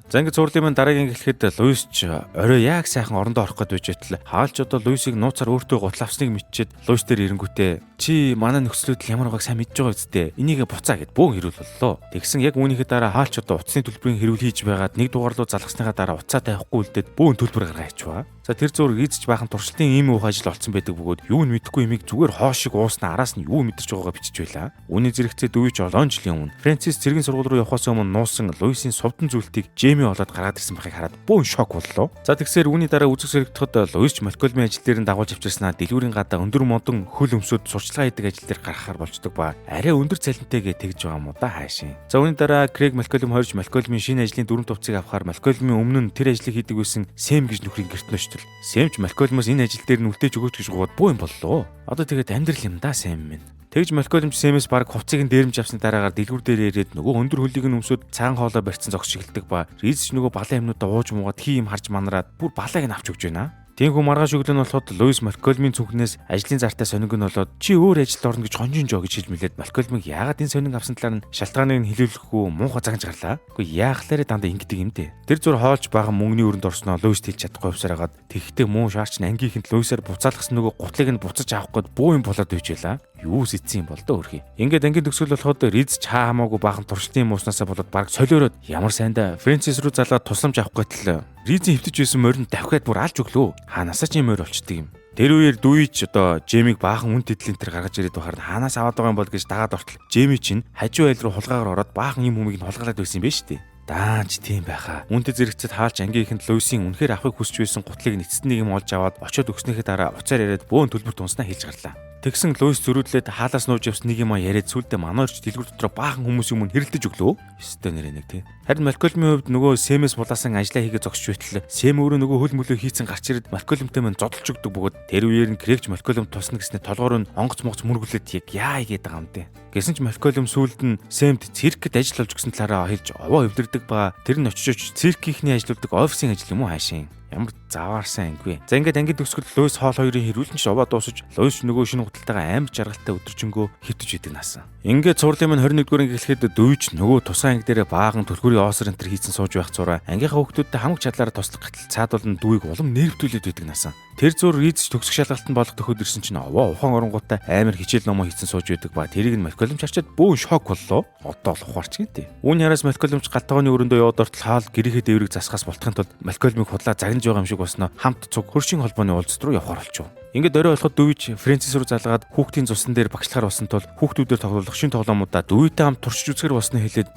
За ингээд зурлын маань дараагийн эхлэхэд Луис ч орой яг сайхан орондоо орох гээд байж байтал хаалч одоо Луисийг нууцаар өөртөө гутал авсныг мэдчихэд Луис дээр ирэнгүүтээ чи манай нөхцлөд ямар байгааг сайн мэдж байгаа үсттэй энийг буцаа гэд бөөн хэрүүл боллоо. Тэгсэн яг үүнийхээ дараа хаалч одоо утасны төлбөрийн хэрүүл хийж байгаад нэг дугаар руу залгасныхаа дараа уцаа тавихгүй үлдээд бөөн төлбөр гаргаа хийчихваа. За тэр зур Ризч баахан туршилтын ийм уух ажил олцсон байдаг бөгөөд юу нь мэдэхгүй юмыг зүгээр хоошиг ууснаа араас нь юу мэдэрч байгаагаа бичиж байлаа. Үүний зэрэгцээ дүүч олон жилийн өмнө Францис цэргийн сургууль руу явахаас өмнө нуусан Луисийн совдон зүйлтийг Жеми олоод гараад ирсэн байхыг хараад бөөн шок боллоо. За тэгсээр үүний дараа үзэгсэрэгдэхэд Луисч Малкольмийн ажил дээр нь дагуулж авчирснаа дэлгүүрийн гадаа өндөр модон хөл өмсөд сурчлагаа хийдэг ажил дээр гаргахаар болждог ба арай өндөр цалинтайгээ тэгж байгаа юм уу да хаашийн. За үүний дараа Крэг Малкольм хорж Малкольмийн шинэ ажлын дүрм тувцыг авахаар Малкольмийн өмнө нь тэр ажлыг хийдэг байсан Сэм гэж нөхрийн гэрт нөштөл. Сэмч Малкольмоос энэ ажил дээр нь үлдээж өгөөч гэж гууд буу юм боллоо. Одоо тэгээд амьдрал юм да Сэм минь. Тэгж Малкольм Сэмээс баг хувцсыг нь дээрэмж авсны дараагаар дэлгүүр дээр ирээд нөгөө өндөр хөлийг нь өмсөд цагаан хоолой барьсан зогсож эхэлдэг ба Риз нөгөө балан юмнуудаа ууж муугаад хий юм харж манараад бүр балааг нь авч өгч байна. Тэнхүү маргааш өглөө нь болоход Луис Малкольмийн цүнхнээс ажлын зартаа сонинг нь болоод чи өөр ажилд орно гэж хонжин жоо гэж хэлж мэлээд Малкольмыг яагаад энэ сонинг авсан талаар нь шалтгааныг нь хэлүүлэхгүй муухай загнаж гарлаа. Үгүй яахлаарэ дандаа ингэдэг юм дээ. Тэр зур хоолж бага мөнгөний өрөнд орсноо Луис хэлж чадахгүй явсараагаад тэгхтээ муу шаарч нь ангийнхэнт Луисаар буцаалгасан нөгөө гутлыг нь буцаж авах гээд буу юм болоод үйж байлаа. Юу сэтсэн юм бол доо өрхий. Ингээд ангийн төгсгөл болоход Риз чаа хамаагүй баахан туршилтын мууснасаа болоод баг солиороод ямар сайндаа Францис руу залгаад тусламж авах гэтэл Ризийн хөвтөж байсан морин давхиад бүр алж өглөө. Хаанасаа ч юм морь болчдөг юм. Тэр үеэр дүүич одоо Жемиг баахан үн тэдлийн тэр гаргаж ирээд байхаар хаанаас аваад байгаа юм бол гэж дагаад ортол Жеми чинь хажуу айл руу хулгаагаар ороод баахан юм хүмийг нь хулгайлаад байсан юм байна шүү дээ. Даанч тийм байхаа. Үнтэй зэрэгцэд хаалч ангийнхэнт Луисийн үнэхээр авахыг хүсч байсан гутлыг эцэст нэг юм олж аваад очиод өгснөхийн дараа уцаар яриад бөөн төлбөр тунснаа хэлж гарлаа. Тэгсэн Луис зөрүүлээд хаалаас нууж явсан нэг юм яриад сүлдээ манаарч дэлгүүр дотор баахан хүмүүсийн өмнө хэрэлдэж өглөө. Өстэй нэрээ нэг тий. Харин Малкольмийн хувьд нөгөө Сэмээс булаасан ажлаа хийгээ зогсож байтал Сэм өөрөө нөгөө хөл мөлөө хийцэн гарч ирээд Малкольмтэй мань зодолж өгдөг бөгөөд тэр үеэр нь Крэгч Малкольм тусна гэснээр толгоор нь онгоц могц мөргөлөд яг яа игээд байгаа юм дээ. Гэсэн ч Малкольм сүүлд нь Сэмд циркэд ажил олж өгсөн талаараа хэлж овоо өвдөрдөг ба тэр нь очиж циркийнхний ажилладаг офисын ажил юм уу хаашийн. Ямар заваарсан ангүй. За ингээд ангийн төгсгөл Луис хоол хоёрын хэрүүлэн ч овоо дуусаж Луис нөгөө шинэ гуталтайгаа амар жаргалтай өдөржингөө хөвтөж идэг насан. Ингээд цуурлын маань 21-р анги эхлэхэд дүйч нөгөө тусгай анги дээрээ баахан төлхөрийн оосор энтер хийсэн сууж байх зураа ангийнхаа хүүхдүүдтэй хамаг чадлаараа туслах гэтэл цаадуул нь дүүийг улам нэрвдүүлээд байдаг насан. Тэр зур Риз төгсөх шалгалтанд болох төхөд ирсэн чинь овоо ухаан оронгуудаа амар хичээл номоо хийсэн сууж байдаг ба тэрийг нь Малкольм чарчаад бөөн шок боллоо. Одоо л ухаарч гэдэг. Үүний араас Малкольмч галтгооны өрөөндөө яваад ортол хаал гэрээхээ дээврийг засахаас болтохын тулд Малкольмыг худлаа загнаж байгаа юм шиг болсноо хамт цуг хөршийн холбооны уулзалт руу явахаар болчихов. Ингээд орой болоход дүүч Францис руу залгаад хүүхдийн цусан дээр багшлахаар болсон тул хүүхдүүдээр тоглох шин тоглоомудаа дүүтэй хамт туршиж үзэхэр болсноо хэлээд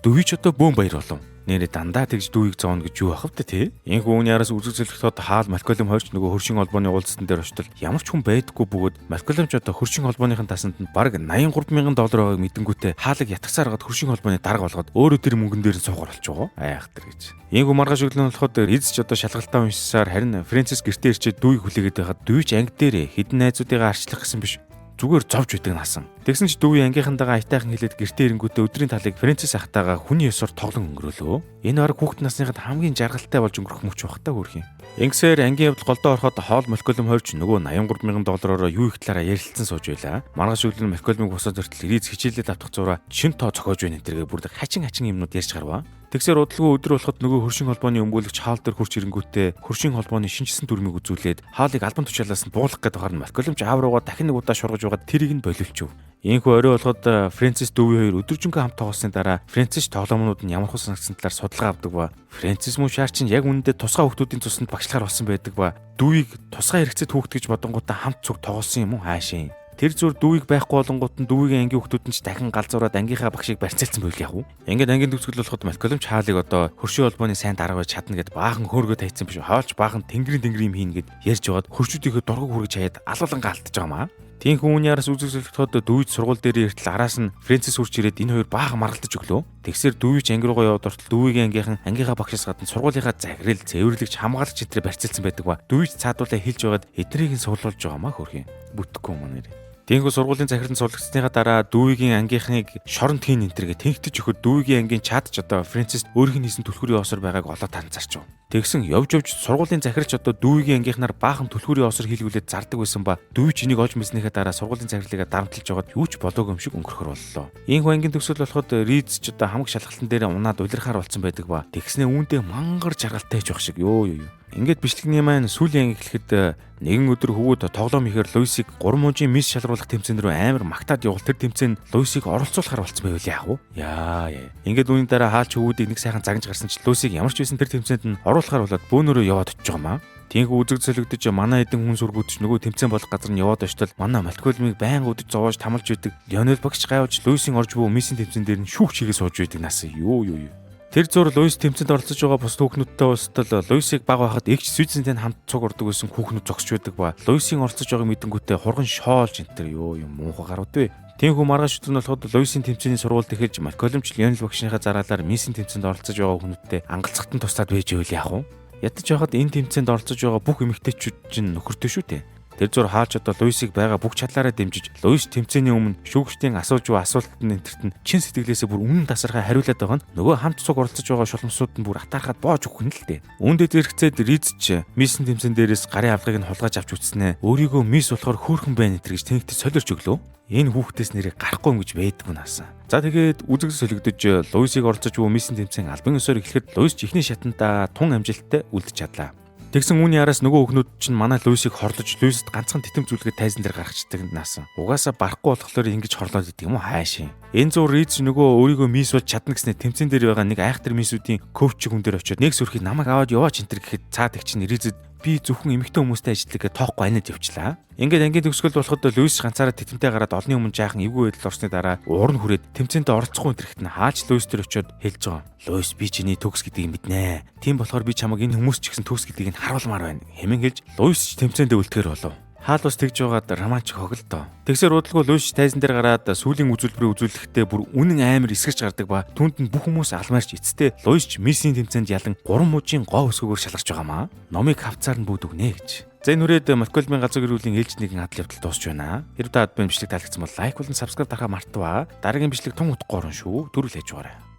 дүүч одоо бөөн баяр болов. Нэрээ дандаа тэгж дүүийг зооно гэж юу ахав тий? Энэхүү үүний араас үзэг зөвлөгтөд хаал Малкольм хойч нөгөө хөршийн холбооны уулзсан дээр очтол ямар ч хүн байдаггүй бөгөөд Малкольм ч одоо хөршийн холбооныхын тасанд нь бараг $83,000 байгааг мэдэнгүүтээ хаалыг ятгсаар гад хөршийн холбооны дарга болгоод өөрөө тэр мөнгөн дээр нь суугаар болж байгаа. Айхтар гэж. Энэхүү маргааш өглөө болоход Риз ч одоо шалгалтаа уншсаар харин Фрэнсис гэртээ ирчээд дүүийг хүлээгээд байхад дүү ч анги дээр хідэн найзуудыгаа арчлах гэсэн биш. Зүгээр зовж үйдэг насан. Тэгсэн ч дүүгийн ангийнхантайгаа аятайхан хэлээд гэртээ ирэнгүүтээ өдрийн талыг Фрэнсис ахтайгаа хүний ёсоор тоглон өнгөрөөлөө. Энэ баг хүүхэд насныхад хамгийн жаргалтай болж өнгөрөх мөч багтаа хөрхийн. Ингэсээр ангийн явдал голдоо ороход хоол Малкольм хойч нөгөө $83,000 юу их талаараа ярилцсан сууж байла. Маргааш өглөө Малкольмыг босоод зөртөл Риз хичээлээд авах зураа шин тоо цохоож байна энэ бүр хачин юмнууд ярьж гарваа. Тэгсээр удалгүй өдөр болоход нөгөө хөршийн холбооны өмгөөлөгч хаал дээр хурч ирэнгүүтээ хөршийн холбооны шинжилсэн дүрмийг үзүүлээд хаалыг албан тушаалаас нь буулгах гэдэг харна Малкольм ч аавруугаа дахин нэг удаа шургаж байгаад тэрийг нь боловчив. Ийхүү орой болоход Фрэнсис дүүгийн хоёр өдөржингөө хамт тоглосны дараа Фрэнсис тоглоомнууд нь ямар хөө санагдсан талаар судалгаа авдаг ба Фрэнсис муу шаар чинь яг үнэндээ тусгай хүүхдүүдийн цуснд багшлахаар болсон байдаг ба дүүийг тусгай хэрэгцээд хүүхд гэж бодонгуудаа хамт цуг тоглосон юм уу хаашаа. Тэр зүр дүүийг байхгүй болонгууд нь дүүгийн ангийн хүүхдүүд нь ч дахин галзуураад ангийнхаа багшийг барьцаалсан байл яах вэ? Ингээд ангийн төгсгөл болоход Малкольм ч хаалыг одоо хөршийн холбооны сайн дарга байж чадна гэд баахан хөөргөө тайцсан биш хаалч баахан тэнгэрийн юм хийнэ гэд ярьж байгаад хөршүүдийнхөө дургуг хүргэж хаяад алуулангаа алдчихж байгаа маа. Тинхүү үүний араас үзэг зөвлөхөд дүүж сургууль дээр иртэл араас нь Фрэнсис хурч ирээд энэ хоёр баахан маргалдаж өглөө. Тэгсэр дүүж анги руугаа яваад ортол дүүгийн ангийнхаа багшаас гадна сургуулийнхаа захирал, цэвэрлэгч, хамгаалагч энтрээ барьцаалсан байдаг ба дүүж цаадуулаа хэлж байгаад эднийг нь суулуулж байгаа маа хөрхийн. Бүтэхгүй юм нэр. Тэнгүү сургуулийн захирал нь суулгацсныхаа дараа дүүгийн ангийнхныг шоронд хийн энтергээ тэнгтэж өгөхөд дүүгийн ангийн чадж одоо Фрэнсис өөрийнх нь хийсэн түлхүүрийн осор байгааг олоод таньцарч. Тэгсэн явж сургуулийн захиралч одоо дүүгийн ангийнхнаар баахан түлхүүрийн осор хийлгүүлээд зардаг байсан ба дүүч энийг олж мэдснийхээ дараа сургуулийн захирлыг дарамтлаж байгаад юу ч болоогүй юм шиг өнгөрөхөр боллоо. Ийхүү ангийн төгсгөл болоход Риз ч одоо хамаг шалгалтын дээр унаад улирхаар болсон байдаг ба тэгснээ үүндээ мангар жаргалтай ч байх шиг ёо. Ингээд бичлэгний маань сүүлийн анги эхлэхэд нэгэн өдөр хөвгүүд тоглоом ихээр Луисийг 3 мужийн мис шалруулах тэмцээн рүү амар магтаад явуул тэр тэмцээнд Луисийг оролцуулахар болцсон байвал яах вэ? Яа. Ингээд үүний дараа хаалч хөвгүүдийг нэг сайхан загнаж гарсан ч Луисийг ямар ч байсан тэр тэмцээнд нь оруулахар болоод бөөнөрөө яваад очиж байгаа маа. Тинхүү үзэг зөлөгдөж манай эдэн хүн сүргүүд ч нөгөө тэмцээн болох газар нь яваад очтол манай Малкольмыг байнга удаж зовоож тамалж байдаг. Лионел багш гайвж Луисийн орж буй мисийн тэмцээн дээр нь шүүх чигээ сууж байдаг нас юу. Тэр зур Луис тэмцээнд оролцож байгаа бус хүүхнүүдтэй устдал Луисийг баг байхад эгч Свизентэй хамт цуг ордог байсан хүүхнүүд зогсож байдаг ба Луисийн оролцож байгаа мэдэнгүүтээ хурган шоолж энтер юм муухай гарууд вэ. Тинхүү маргааш өдөр нь болоход Луисийн тэмцээний сургуульд эхэлж Малкольм ч Лионел багшийнхаа зараалаар мисийн тэмцээнд оролцож байгаа хүмүүстээ ангалцахтан тусдаад байж байвал яах вэ? Ядаж байхад энэ тэмцээнд оролцож байгаа бүх эмэгтэйчүүд чинь нөхөртэй шүү дээ. Тэр зур хаалч одоо Луисийг байгаа бүх чадлаараа дэмжиж Луис тэмцээний өмнө шүүгчдийн асууж буй асуултанд энтерт нь чин сэтгэлээсээ бүр үнэн тасархай хариулаад байгаа нь нөгөө хамт цуг оролцож байгаа шулмсууд нь бүр атаархаад боож өгөх нь л дээ. Үүндэд зэрэгцээд Риз ч мисэн тэмцээн дээрээс гарын авлагыг нь хулгайж авч үтснэ. Өөрийгөө мис болохоор хөөрхөн байна гэж тэнэгт солиорч өглөө. Энэ хүүхдээс нэрийг гарахгүй юм гэж байдгүй наасан. За тэгээд үзэг солигдож Луисийг оролцож буй мисэн тэмцээн албан ёсоор эхлэхэд Луис ч ихний шатандаа тун амжилттай үлдэж чадлаа. Тэгсэн үүний араас нөгөө хүүхнүүд чинь манай Луисийг хорлож Луист ганцхан титэм зүйлгээ тайзан дээр гаргацдаг наасан. Угаасаа барахгүй болохоор ингэж хорлоод идэг юм уу хаашийн. Энэ зур Риз нөгөө өөрийгөө мис болж чадна гэснээр тэмцээн дээр байгаа нэг айхтар мисүүдийн коуч хүн дээр очиод нэг сүрхийг намайг аваад яваач энтер гэхэд цаад их чинь Ризэд би зөвхөн эмэгтэй хүмүүстэй ажилладаг гэж тоохгүй анид явчлаа. Ингээд ангийн төгсгөл болоход Луис ганцаараа титэмтэй гараад олны өмнө жаахан эвгүй байдал орсны дараа уур нь хүрээд тэмцээндээ оролцохгүй энтерхт нь хааж Луис төр очиод хэлж байгаа. Луис би чиний төгс гэдгийг мэднэ. Тийм болохоор би чамайг энэ хүмүүс ч гэсэн төгс гэдгийг нь харуулмаар байна. Хэмээн хэлж Луис ч тэмцээндээ үлдэхэр болов. Хаал бас тэгж байгаад романтик хоголдоо. Тэгсээр удалгүй Луис тайзан дээр гараад сүүлийн үзүүлбэрийг үзүүлэхдээ бүр үнэн амар эсгэж гардаг ба түнд нь бүх хүмүүс алмаарч эцтэй Луис ч миссийн тэмцээнд ялан 3 мужийн гоо өсгөөгөөр шалгарч байгаамаа. Номыг хавцаар нь бүүд өгнэ гэж. За энэ үрээд Малкольмын газар гэрүүлийн ээлж нэгэн адал явдал дуусч байна. Хэрвээ та бичлэг таалагдсан бол лайк болон subscribe дарахаа мартаваа. Дараагийн бичлэг тун утгагүй орно шүү. Дөрөв л хийж байгаарай.